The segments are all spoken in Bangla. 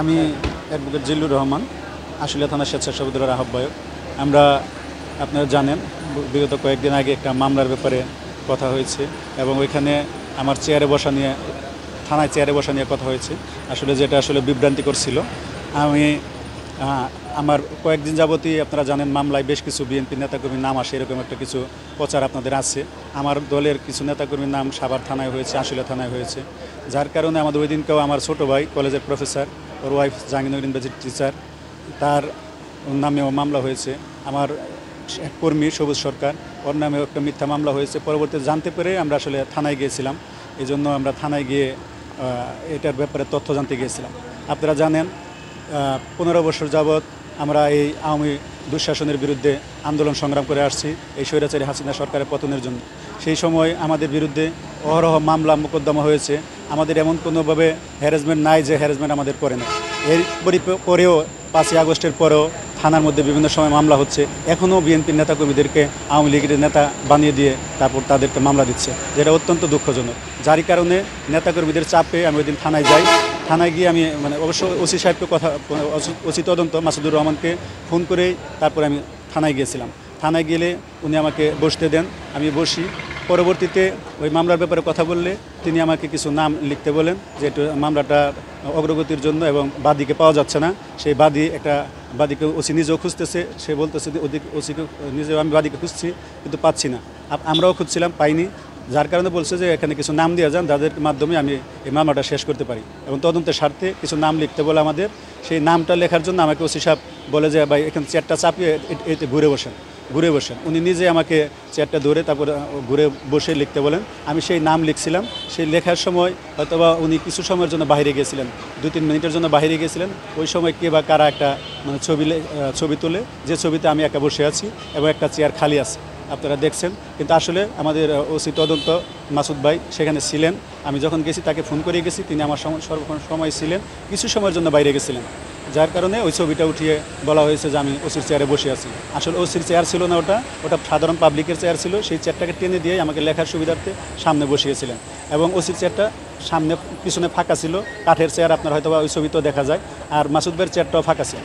আমি অ্যাডভোকেট জিল্লুর রহমান, আশুলিয়া থানা স্বেচ্ছাসেবক দলের আহ্বায়ক। আমরা আপনারা জানেন বিগত কয়েকদিন আগে একটা মামলার ব্যাপারে কথা হয়েছে এবং ওইখানে আমার থানায় চেয়ারে বসা নিয়ে কথা হয়েছে। আসলে যেটা আসলে বিভ্রান্তিকর ছিল। আমি আমার কয়েকদিন যাবতই আপনারা জানেন মামলায় বেশ কিছু বিএনপি নেতাকর্মীর নাম আসে, এরকম একটা কিছু প্রচার আপনাদের আছে। আমার দলের কিছু নেতাকর্মীর নাম সাভার থানায় হয়েছে, আশুলিয়া থানায় হয়েছে, যার কারণে আমাদের ওই দিনকেও আমার ছোটো ভাই কলেজের প্রফেসর, ওর ওয়াইফ জাহাঙ্গীরনগর ইউনিভার্সিটির টিচার, তার নামেও মামলা হয়েছে। আমার এক কর্মী সবুজ সরকার, ওর নামেও একটা মিথ্যা মামলা হয়েছে। পরবর্তীতে জানতে পেরে আমরা আসলে থানায় গিয়েছিলাম। এই জন্য আমরা থানায় গিয়ে এটার ব্যাপারে তথ্য জানতে গিয়েছিলাম। আপনারা জানেন 15 বছর যাবৎ আমরা এই আওয়ামী দুঃশাসনের বিরুদ্ধে আন্দোলন সংগ্রাম করে আসছি, এই স্বৈরাচারী হাসিনা সরকারের পতনের জন্য। সেই সময় আমাদের বিরুদ্ধে অহরহ মামলা মোকদ্দমা হয়েছে। আমাদের এমন কোনোভাবে হ্যারাসমেন্ট নাই যে হ্যারাসমেন্ট আমাদের করে না। এর পরেও 5ই আগস্টের পরেও থানার মধ্যে বিভিন্ন সময় মামলা হচ্ছে। এখনও বিএনপির নেতাকর্মীদেরকে আওয়ামী লীগের নেতা বানিয়ে দিয়ে তারপর তাদেরকে মামলা দিচ্ছে, যেটা অত্যন্ত দুঃখজনক। যার কারণে নেতাকর্মীদের চাপে আমি ওই দিন থানায় যাই। থানায় গিয়ে আমি অবশ্য ওসি সাহেবকে ওসি তদন্ত মাসুদুর রহমানকে ফোন করেই তারপরে আমি থানায় গিয়েছিলাম। থানায় গেলে উনি আমাকে বসতে দেন, আমি বসি। পরবর্তীতে ওই মামলার ব্যাপারে কথা বললে তিনি আমাকে কিছু নাম লিখতে বলেন, যে মামলাটা অগ্রগতির জন্য এবং বাদীকে পাওয়া যাচ্ছে না। সেই বাদীকে ওসি নিজেও খুঁজতেছে, সে বলতেছে ওসিকে নিজেও আমি বাদীকে খুঁজছি কিন্তু পাচ্ছি না। আমরাও খুঁজছিলাম, পাইনি। যার কারণে বলছে যে এখানে কিছু নাম দিয়ে যান, যাদের মাধ্যমে আমি এই মামলাটা শেষ করতে পারি এবং তদন্তের স্বার্থে কিছু নাম লিখতে বলে আমাদের। সেই নামটা লেখার জন্য আমাকে ওসি সাহেব বলে যে ভাই এখানে চেয়ারটা চাপিয়ে এতে ঘুরে বসেন। উনি নিজে আমাকে চেয়ারটা ধরে তারপরে ঘুরে বসে লিখতে বলেন। আমি সেই নাম লিখছিলাম। সেই লেখার সময় হয়তোবা উনি কিছু সময়ের জন্য বাইরে গিয়েছিলেন, 2-3 মিনিটের জন্য বাইরে গিয়েছিলেন। ওই সময় কে বা কারা একটা ছবি তোলে, যে ছবিতে আমি একা বসে আছি এবং একটা চেয়ার খালি আছে, আপনারা দেখছেন। কিন্তু আসলে আমাদের ওসি তদন্ত মাসুদ ভাই সেখানে ছিলেন। আমি যখন গেছি তাকে ফোন করে গেছি, তিনি আমার সময় ছিলেন, কিছু সময়ের জন্য বাইরে গেছিলেন। যার কারণে ওই ছবিটা উঠিয়ে বলা হয়েছে যে আমি ওসির চেয়ারে বসে আছি। আসলে ওসির চেয়ার ছিল না, ওটা সাধারণ পাবলিকের চেয়ার ছিল। সেই চেয়ারটাকে টেনে দিয়ে আমাকে লেখার সুবিধার্থে সামনে বসিয়েছিলেন এবং ওসির চেয়ারটা সামনে পিছনে ফাঁকা ছিল, কাঠের চেয়ার, আপনার হয়তো বা ওই ছবিতেও দেখা যায়। আর মাসুদ ভাইয়ের চেয়ারটাও ফাঁকা ছিল।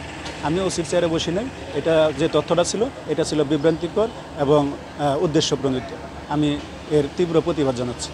আমি ওসির চেয়ারে বসি নাই। এটা যে তথ্যটা ছিল এটা ছিল বিভ্রান্তিকর এবং উদ্দেশ্যপ্রণোদিত। আমি এর তীব্র প্রতিবাদ জানাচ্ছি।